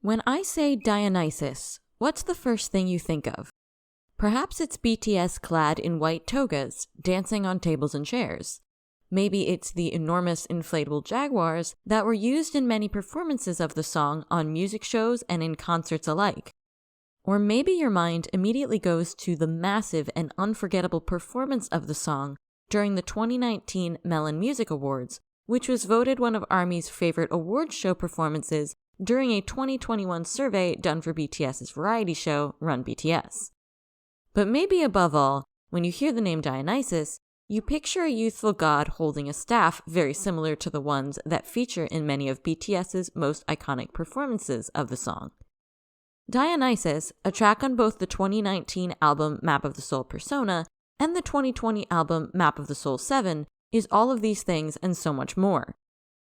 When I say Dionysus, what's the first thing you think of? Perhaps it's BTS clad in white togas, dancing on tables and chairs. Maybe it's the enormous inflatable jaguars that were used in many performances of the song on music shows and in concerts alike. Or maybe your mind immediately goes to the massive and unforgettable performance of the song during the 2019 Melon Music Awards, which was voted one of ARMY's favorite awards show performances during a 2021 survey done for BTS's variety show, Run BTS. But maybe above all, when you hear the name Dionysus, you picture a youthful god holding a staff very similar to the ones that feature in many of BTS's most iconic performances of the song. Dionysus, a track on both the 2019 album Map of the Soul Persona and the 2020 album Map of the Soul 7, is all of these things and so much more.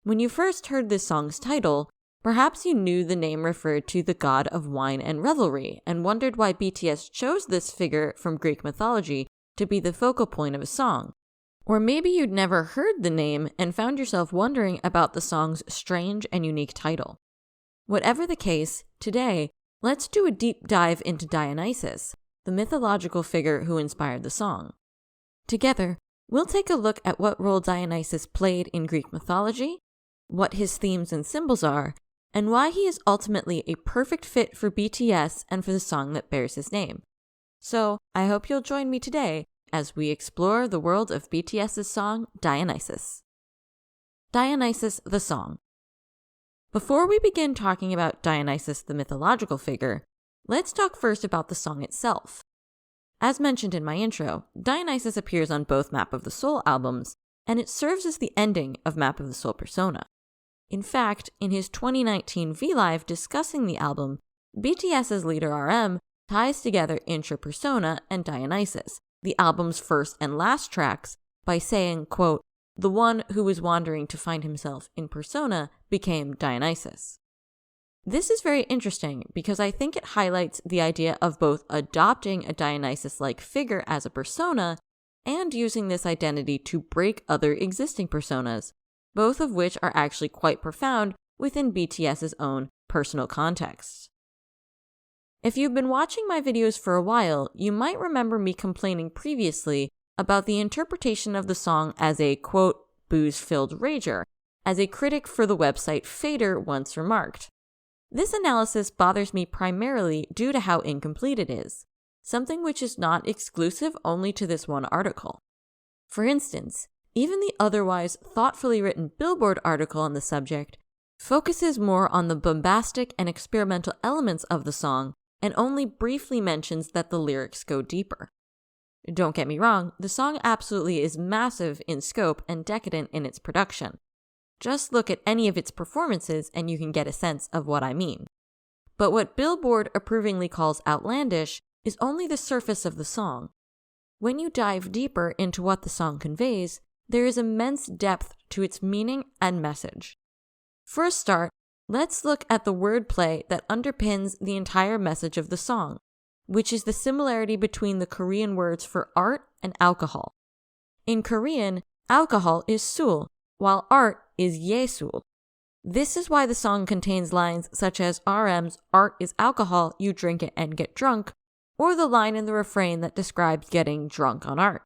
When you first heard this song's title, perhaps you knew the name referred to the god of wine and revelry and wondered why BTS chose this figure from Greek mythology to be the focal point of a song. Or maybe you'd never heard the name and found yourself wondering about the song's strange and unique title. Whatever the case, today, let's do a deep dive into Dionysus, the mythological figure who inspired the song. Together, we'll take a look at what role Dionysus played in Greek mythology, what his themes and symbols are, and why he is ultimately a perfect fit for BTS and for the song that bears his name. So, I hope you'll join me today as we explore the world of BTS's song Dionysus. Dionysus the song. Before we begin talking about Dionysus the mythological figure, let's talk first about the song itself. As mentioned in my intro, Dionysus appears on both Map of the Soul albums, and it serves as the ending of Map of the Soul Persona. In fact, in his 2019 V-Live discussing the album, BTS's leader RM ties together Intra Persona and Dionysus, the album's first and last tracks, by saying, quote, "The one who was wandering to find himself in persona became Dionysus." This is very interesting because I think it highlights the idea of both adopting a Dionysus-like figure as a persona and using this identity to break other existing personas, both of which are actually quite profound within BTS's own personal context. If you've been watching my videos for a while, you might remember me complaining previously about the interpretation of the song as a, quote, booze-filled rager, as a critic for the website Fader once remarked. This analysis bothers me primarily due to how incomplete it is, something which is not exclusive only to this one article. For instance, even the otherwise thoughtfully written Billboard article on the subject focuses more on the bombastic and experimental elements of the song and only briefly mentions that the lyrics go deeper. Don't get me wrong, the song absolutely is massive in scope and decadent in its production. Just look at any of its performances and you can get a sense of what I mean. But what Billboard approvingly calls outlandish is only the surface of the song. When you dive deeper into what the song conveys, there is immense depth to its meaning and message. For a start, let's look at the wordplay that underpins the entire message of the song, which is the similarity between the Korean words for art and alcohol. In Korean, alcohol is sul, while art is yesul. This is why the song contains lines such as RM's "art is alcohol, you drink it and get drunk," or the line in the refrain that describes getting drunk on art.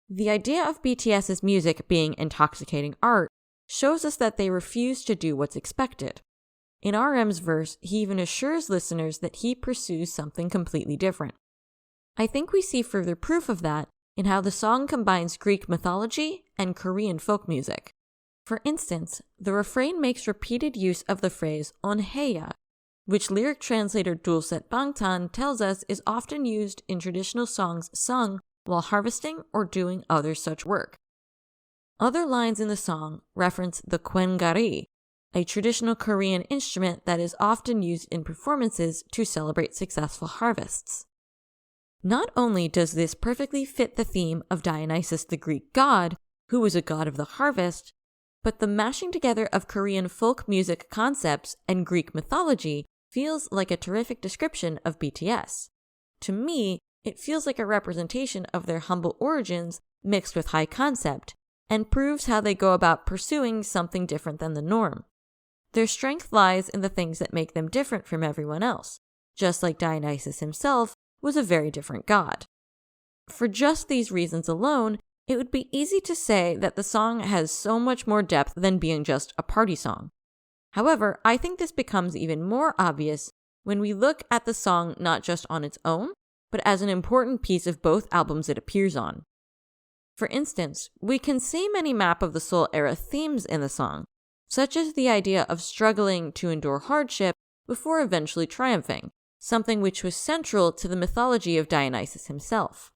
The idea of BTS's music being intoxicating art shows us that they refuse to do what's expected. In RM's verse, he even assures listeners that he pursues something completely different. I think we see further proof of that in how the song combines Greek mythology and Korean folk music. For instance, the refrain makes repeated use of the phrase onheya, which lyric translator Dulcet Bangtan tells us is often used in traditional songs sung while harvesting or doing other such work. Other lines in the song reference the kwengari, a traditional Korean instrument that is often used in performances to celebrate successful harvests. Not only does this perfectly fit the theme of Dionysus the Greek god, who was a god of the harvest, but the mashing together of Korean folk music concepts and Greek mythology feels like a terrific description of BTS. To me, it feels like a representation of their humble origins mixed with high concept, and proves how they go about pursuing something different than the norm. Their strength lies in the things that make them different from everyone else, just like Dionysus himself was a very different god. For just these reasons alone, it would be easy to say that the song has so much more depth than being just a party song. However, I think this becomes even more obvious when we look at the song not just on its own, but as an important piece of both albums it appears on. For instance, we can see many Map of the Soul era themes in the song, such as the idea of struggling to endure hardship before eventually triumphing, something which was central to the mythology of Dionysus himself.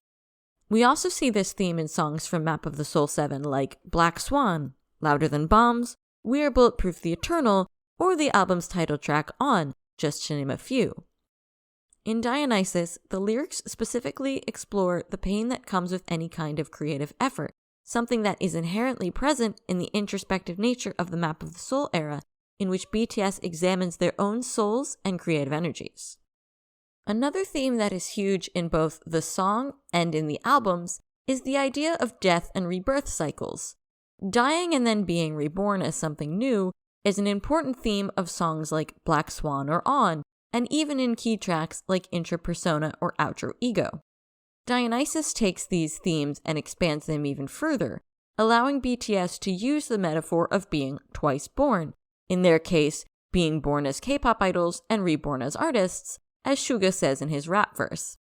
We also see this theme in songs from Map of the Soul 7 like Black Swan, Louder Than Bombs, We Are Bulletproof the Eternal, or the album's title track On, just to name a few. In Dionysus, the lyrics specifically explore the pain that comes with any kind of creative effort, something that is inherently present in the introspective nature of the Map of the Soul era, in which BTS examines their own souls and creative energies. Another theme that is huge in both the song and in the albums is the idea of death and rebirth cycles. Dying and then being reborn as something new is an important theme of songs like Black Swan or On, and even in key tracks like Intra Persona or Outro Ego. Dionysus takes these themes and expands them even further, allowing BTS to use the metaphor of being twice born, in their case, being born as K-pop idols and reborn as artists, as Suga says in his rap verse.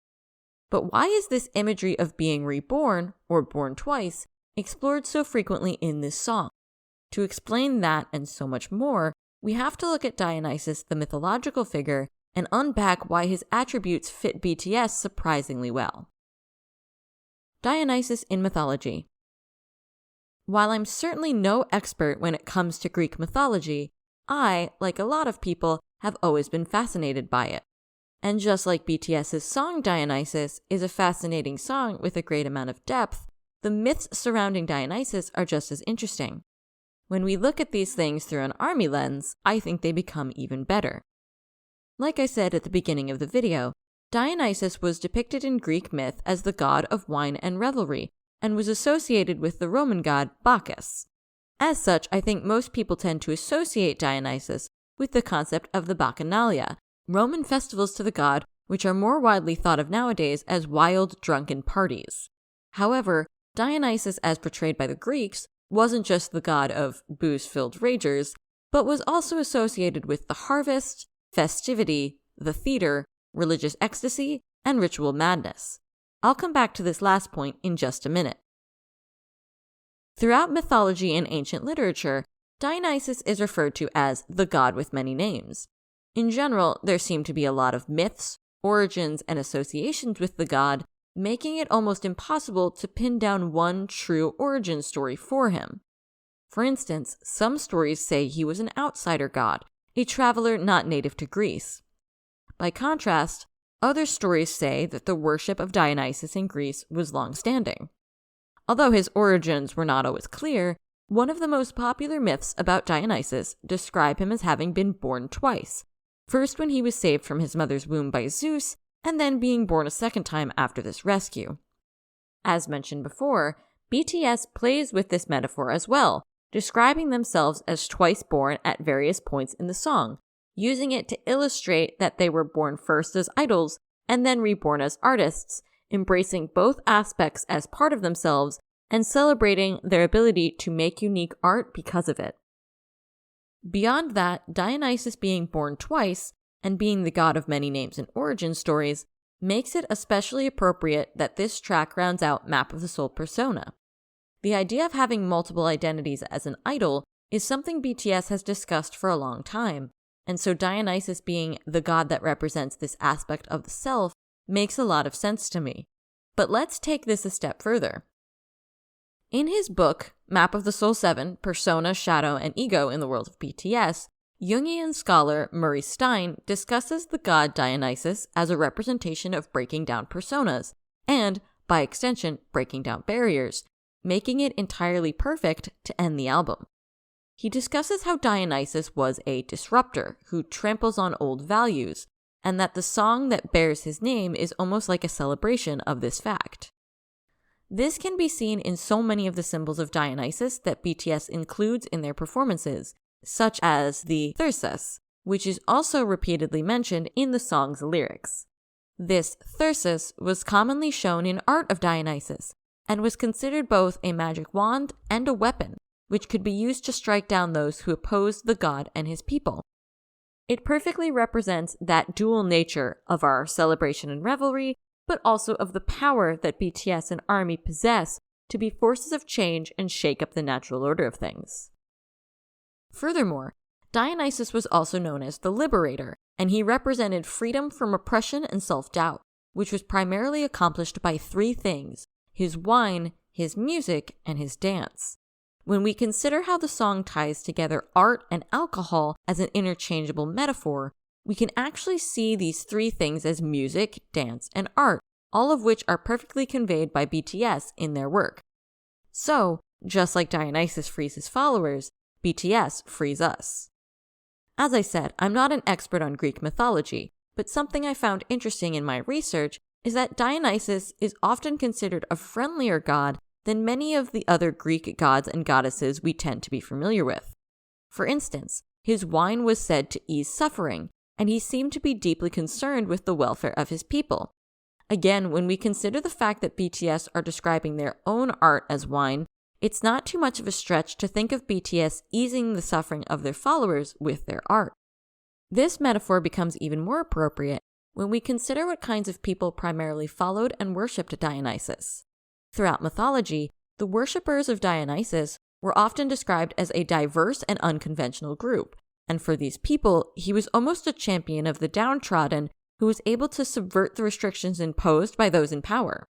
But why is this imagery of being reborn, or born twice, explored so frequently in this song? To explain that and so much more, we have to look at Dionysus, the mythological figure, and unpack why his attributes fit BTS surprisingly well. Dionysus in mythology. While I'm certainly no expert when it comes to Greek mythology, I, like a lot of people, have always been fascinated by it. And just like BTS's song Dionysus is a fascinating song with a great amount of depth, the myths surrounding Dionysus are just as interesting. When we look at these things through an ARMY lens, I think they become even better. Like I said at the beginning of the video, Dionysus was depicted in Greek myth as the god of wine and revelry, and was associated with the Roman god Bacchus. As such, I think most people tend to associate Dionysus with the concept of the Bacchanalia, Roman festivals to the god which are more widely thought of nowadays as wild, drunken parties. However, Dionysus as portrayed by the Greeks wasn't just the god of booze-filled ragers, but was also associated with the harvest, festivity, the theater, religious ecstasy, and ritual madness. I'll come back to this last point in just a minute. Throughout mythology and ancient literature, Dionysus is referred to as the god with many names. In general, there seem to be a lot of myths, origins, and associations with the god, making it almost impossible to pin down one true origin story for him. For instance, some stories say he was an outsider god, a traveler not native to Greece. By contrast, other stories say that the worship of Dionysus in Greece was long-standing. Although his origins were not always clear, one of the most popular myths about Dionysus describe him as having been born twice, first when he was saved from his mother's womb by Zeus, and then being born a second time after this rescue. As mentioned before, BTS plays with this metaphor as well, describing themselves as twice born at various points in the song, using it to illustrate that they were born first as idols and then reborn as artists, embracing both aspects as part of themselves and celebrating their ability to make unique art because of it. Beyond that, Dionysus being born twice and being the god of many names and origin stories makes it especially appropriate that this track rounds out Map of the Soul persona. The idea of having multiple identities as an idol is something BTS has discussed for a long time, and so Dionysus being the god that represents this aspect of the self makes a lot of sense to me. But let's take this a step further. In his book, Map of the Soul 7, Persona, Shadow, and Ego in the World of BTS, Jungian scholar Murray Stein discusses the god Dionysus as a representation of breaking down personas, and, by extension, breaking down barriers, making it entirely perfect to end the album. He discusses how Dionysus was a disruptor who tramples on old values, and that the song that bears his name is almost like a celebration of this fact. This can be seen in so many of the symbols of Dionysus that BTS includes in their performances, such as the thyrsus, which is also repeatedly mentioned in the song's lyrics. This thyrsus was commonly shown in art of Dionysus, and was considered both a magic wand and a weapon, which could be used to strike down those who opposed the god and his people. It perfectly represents that dual nature of our celebration and revelry, but also of the power that BTS and ARMY possess to be forces of change and shake up the natural order of things. Furthermore, Dionysus was also known as the Liberator, and he represented freedom from oppression and self-doubt, which was primarily accomplished by three things: his wine, his music, and his dance. When we consider how the song ties together art and alcohol as an interchangeable metaphor, we can actually see these three things as music, dance, and art, all of which are perfectly conveyed by BTS in their work. So, just like Dionysus frees his followers, BTS frees us. As I said, I'm not an expert on Greek mythology, but something I found interesting in my research is that Dionysus is often considered a friendlier god than many of the other Greek gods and goddesses we tend to be familiar with. For instance, his wine was said to ease suffering, and he seemed to be deeply concerned with the welfare of his people. Again, when we consider the fact that BTS are describing their own art as wine, it's not too much of a stretch to think of BTS easing the suffering of their followers with their art. This metaphor becomes even more appropriate when we consider what kinds of people primarily followed and worshipped Dionysus. Throughout mythology, the worshippers of Dionysus were often described as a diverse and unconventional group, and for these people, he was almost a champion of the downtrodden who was able to subvert the restrictions imposed by those in power.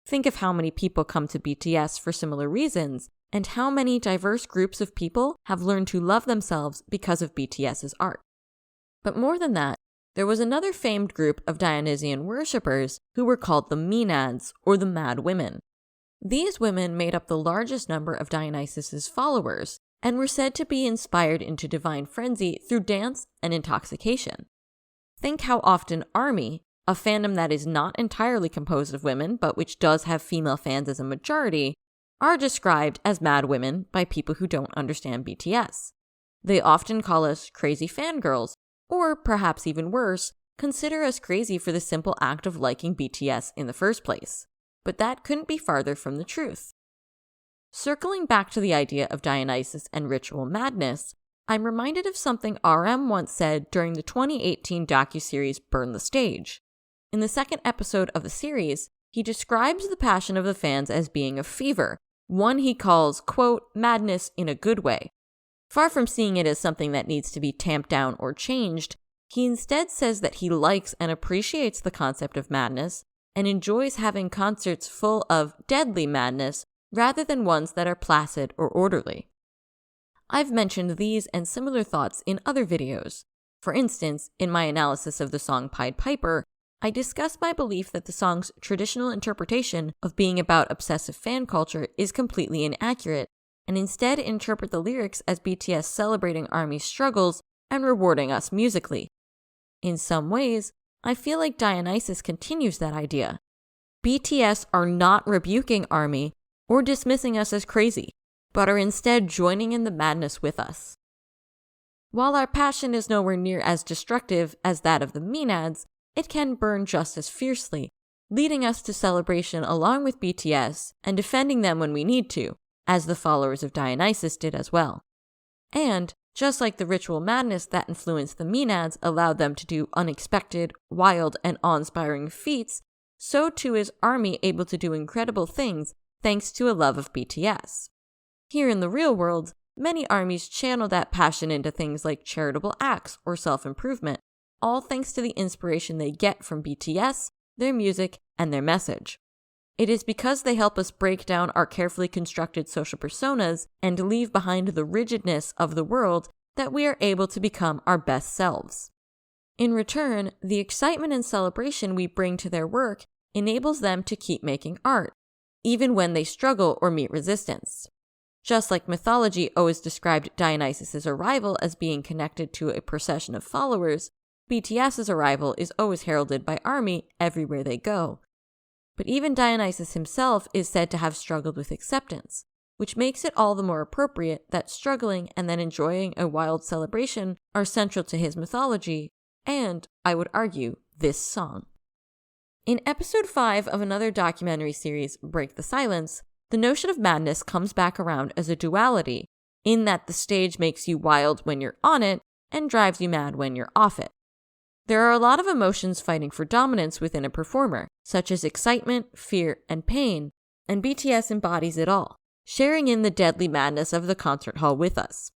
Think of how many people come to BTS for similar reasons, and how many diverse groups of people have learned to love themselves because of BTS's art. But more than that, there was another famed group of Dionysian worshippers who were called the Maenads, or the Mad Women. These women made up the largest number of Dionysus's followers, and were said to be inspired into divine frenzy through dance and intoxication. Think how often ARMY, a fandom that is not entirely composed of women, but which does have female fans as a majority, are described as mad women by people who don't understand BTS. They often call us crazy fangirls, or perhaps even worse, consider us crazy for the simple act of liking BTS in the first place. But that couldn't be farther from the truth. Circling back to the idea of Dionysus and ritual madness, I'm reminded of something RM once said during the 2018 docuseries Burn the Stage. In the second episode of the series, he describes the passion of the fans as being a fever, one he calls, quote, madness in a good way. Far from seeing it as something that needs to be tamped down or changed, he instead says that he likes and appreciates the concept of madness and enjoys having concerts full of deadly madness rather than ones that are placid or orderly. I've mentioned these and similar thoughts in other videos. For instance, in my analysis of the song Pied Piper, I discussed my belief that the song's traditional interpretation of being about obsessive fan culture is completely inaccurate, and instead interpret the lyrics as BTS celebrating ARMY's struggles and rewarding us musically. In some ways, I feel like Dionysus continues that idea. BTS are not rebuking ARMY or dismissing us as crazy, but are instead joining in the madness with us. While our passion is nowhere near as destructive as that of the Maenads, it can burn just as fiercely, leading us to celebration along with BTS and defending them when we need to, as the followers of Dionysus did as well. And, just like the ritual madness that influenced the Maenads allowed them to do unexpected, wild, and awe-inspiring feats, so too is ARMY able to do incredible things thanks to a love of BTS. Here in the real world, many ARMYs channel that passion into things like charitable acts or self-improvement, all thanks to the inspiration they get from BTS, their music, and their message. It is because they help us break down our carefully constructed social personas and leave behind the rigidness of the world that we are able to become our best selves. In return, the excitement and celebration we bring to their work enables them to keep making art, even when they struggle or meet resistance. Just like mythology always described Dionysus' arrival as being connected to a procession of followers, BTS's arrival is always heralded by ARMY everywhere they go. But even Dionysus himself is said to have struggled with acceptance. which makes it all the more appropriate that struggling and then enjoying a wild celebration are central to his mythology, and, I would argue, this song. In episode 5 of another documentary series, Break the Silence, the notion of madness comes back around as a duality, in that the stage makes you wild when you're on it and drives you mad when you're off it. There are a lot of emotions fighting for dominance within a performer, such as excitement, fear, and pain, and BTS embodies it all, sharing in the deadly madness of the concert hall with us.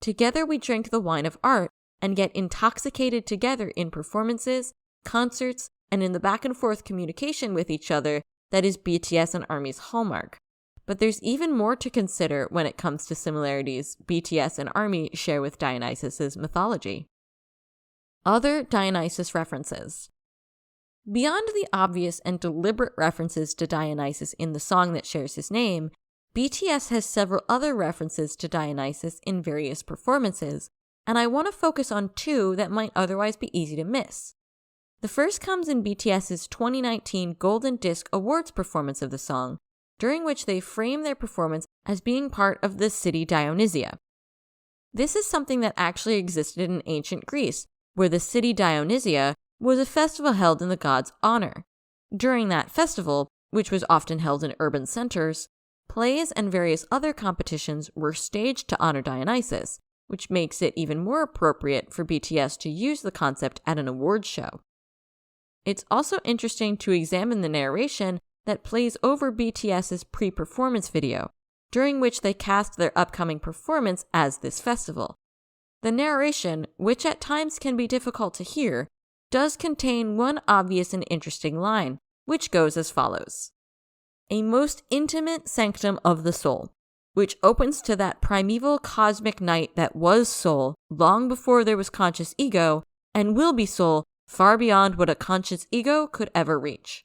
Together we drink the wine of art and get intoxicated together in performances, concerts, and in the back-and-forth communication with each other that is BTS and ARMY's hallmark. But there's even more to consider when it comes to similarities BTS and ARMY share with Dionysus's mythology. Other Dionysus references. Beyond the obvious and deliberate references to Dionysus in the song that shares his name, BTS has several other references to Dionysus in various performances, and I want to focus on two that might otherwise be easy to miss. The first comes in BTS's 2019 Golden Disc Awards performance of the song, during which they frame their performance as being part of the city Dionysia. This is something that actually existed in ancient Greece, where the city Dionysia was a festival held in the god's honor. During that festival, which was often held in urban centers, plays and various other competitions were staged to honor Dionysus, which makes it even more appropriate for BTS to use the concept at an awards show. It's also interesting to examine the narration that plays over BTS's pre-performance video, during which they cast their upcoming performance as this festival. The narration, which at times can be difficult to hear, does contain one obvious and interesting line, which goes as follows. A most intimate sanctum of the soul, which opens to that primeval cosmic night that was soul long before there was conscious ego, and will be soul far beyond what a conscious ego could ever reach.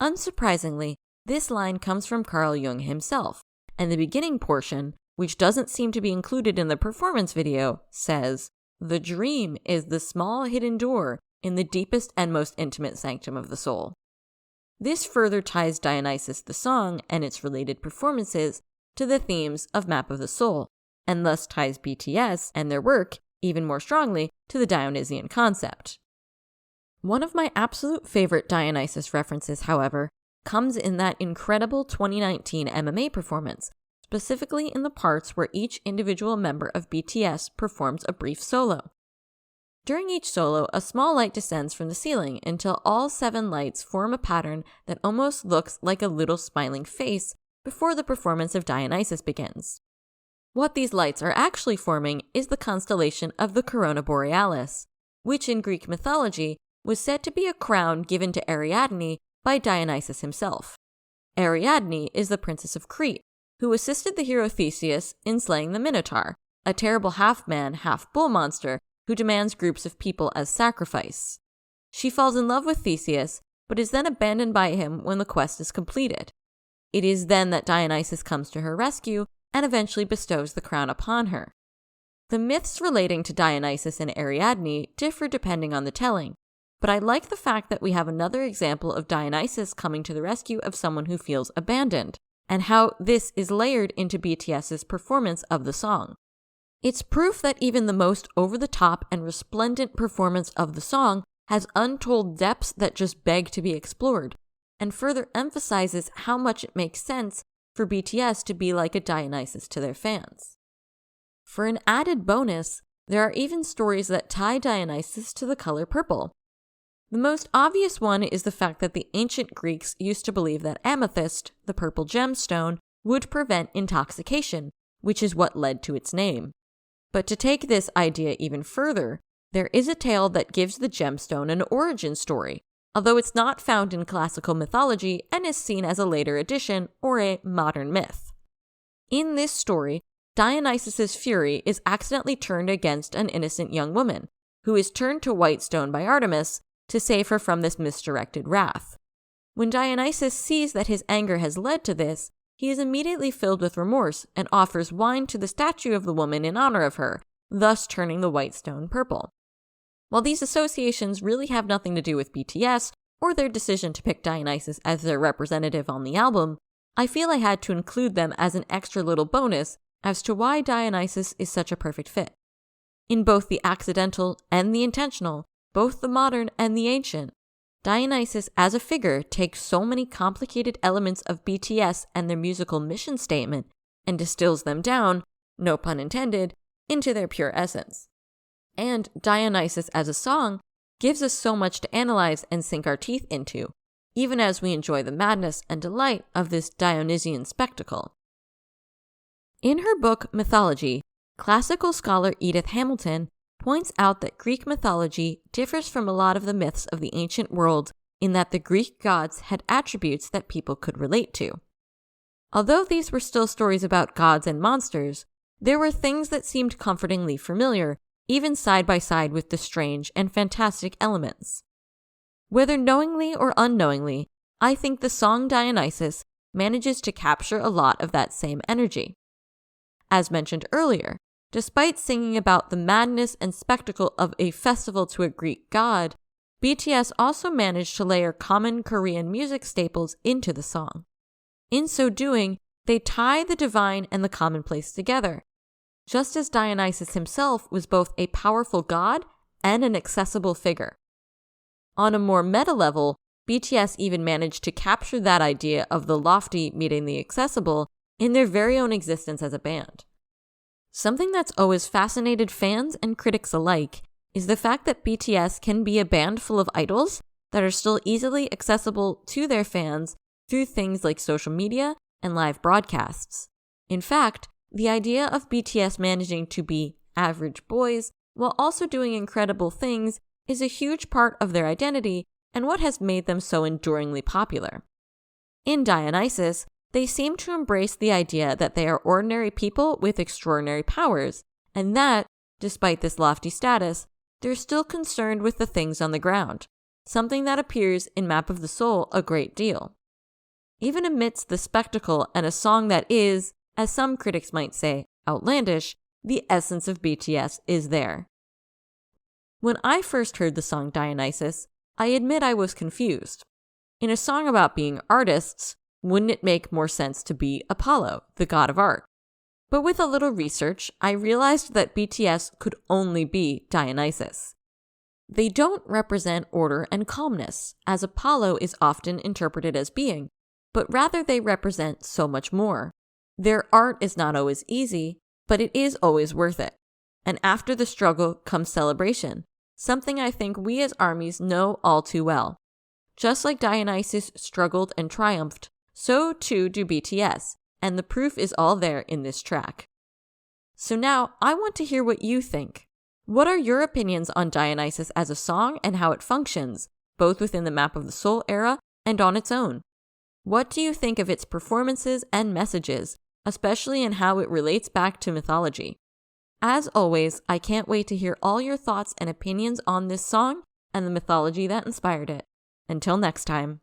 Unsurprisingly, this line comes from Carl Jung himself, and the beginning portion, which doesn't seem to be included in the performance video, says, "The dream is the small hidden door in the deepest and most intimate sanctum of the soul." This further ties Dionysus the song and its related performances to the themes of Map of the Soul, and thus ties BTS and their work even more strongly to the Dionysian concept. One of my absolute favorite Dionysus references, however, comes in that incredible 2019 MMA performance, specifically in the parts where each individual member of BTS performs a brief solo. During each solo, a small light descends from the ceiling until all 7 lights form a pattern that almost looks like a little smiling face before the performance of Dionysus begins. What these lights are actually forming is the constellation of the Corona Borealis, which in Greek mythology was said to be a crown given to Ariadne by Dionysus himself. Ariadne is the princess of Crete, who assisted the hero Theseus in slaying the Minotaur, a terrible half-man, half-bull monster who demands groups of people as sacrifice. She falls in love with Theseus, but is then abandoned by him when the quest is completed. It is then that Dionysus comes to her rescue and eventually bestows the crown upon her. The myths relating to Dionysus and Ariadne differ depending on the telling, but I like the fact that we have another example of Dionysus coming to the rescue of someone who feels abandoned, and how this is layered into BTS's performance of the song. It's proof that even the most over-the-top and resplendent performance of the song has untold depths that just beg to be explored, and further emphasizes how much it makes sense for BTS to be like a Dionysus to their fans. For an added bonus, there are even stories that tie Dionysus to the color purple. The most obvious one is the fact that the ancient Greeks used to believe that amethyst, the purple gemstone, would prevent intoxication, which is what led to its name. But to take this idea even further, there is a tale that gives the gemstone an origin story, although it's not found in classical mythology and is seen as a later addition or a modern myth. In this story, Dionysus's fury is accidentally turned against an innocent young woman, who is turned to white stone by Artemis to save her from this misdirected wrath. When Dionysus sees that his anger has led to this, he is immediately filled with remorse and offers wine to the statue of the woman in honor of her, thus turning the white stone purple. While these associations really have nothing to do with BTS or their decision to pick Dionysus as their representative on the album, I feel I had to include them as an extra little bonus as to why Dionysus is such a perfect fit. In both the accidental and the intentional, both the modern and the ancient, Dionysus as a figure takes so many complicated elements of BTS and their musical mission statement and distills them down, no pun intended, into their pure essence. And Dionysus as a song gives us so much to analyze and sink our teeth into, even as we enjoy the madness and delight of this Dionysian spectacle. In her book Mythology, classical scholar Edith Hamilton points out that Greek mythology differs from a lot of the myths of the ancient world in that the Greek gods had attributes that people could relate to. Although these were still stories about gods and monsters, there were things that seemed comfortingly familiar, even side by side with the strange and fantastic elements. Whether knowingly or unknowingly, I think the song Dionysus manages to capture a lot of that same energy. As mentioned earlier, despite singing about the madness and spectacle of a festival to a Greek god, BTS also managed to layer common Korean music staples into the song. In so doing, they tie the divine and the commonplace together, just as Dionysus himself was both a powerful god and an accessible figure. On a more meta level, BTS even managed to capture that idea of the lofty meeting the accessible in their very own existence as a band. Something that's always fascinated fans and critics alike is the fact that BTS can be a band full of idols that are still easily accessible to their fans through things like social media and live broadcasts. In fact, the idea of BTS managing to be average boys while also doing incredible things is a huge part of their identity and what has made them so enduringly popular. In Dionysus, they seem to embrace the idea that they are ordinary people with extraordinary powers, and that, despite this lofty status, they're still concerned with the things on the ground, something that appears in Map of the Soul a great deal. Even amidst the spectacle and a song that is, as some critics might say, outlandish, the essence of BTS is there. When I first heard the song Dionysus, I admit I was confused. In a song about being artists, wouldn't it make more sense to be Apollo, the god of art? But with a little research, I realized that BTS could only be Dionysus. They don't represent order and calmness, as Apollo is often interpreted as being, but rather they represent so much more. Their art is not always easy, but it is always worth it. And after the struggle comes celebration, something I think we as ARMYs know all too well. Just like Dionysus struggled and triumphed, so too do BTS, and the proof is all there in this track. So now, I want to hear what you think. What are your opinions on Dionysus as a song and how it functions, both within the Map of the Soul era and on its own? What do you think of its performances and messages, especially in how it relates back to mythology? As always, I can't wait to hear all your thoughts and opinions on this song and the mythology that inspired it. Until next time.